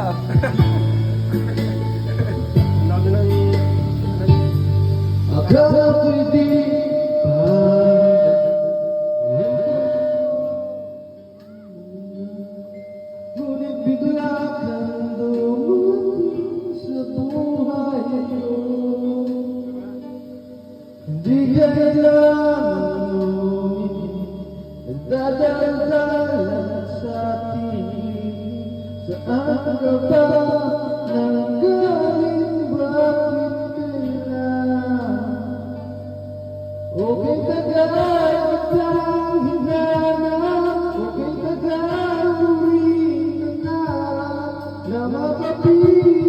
ah. Sabi ng... Akala ko'y di pa ngunit bigla kang dumating sa buhay ko. Hindi ka kailangan umibig, nagdadaldalan sa atin. Saan ka ba nanggaling, bakit kailan? Okay ka kahit ang hinanap, okay ka kahit uwi ka na makapiling.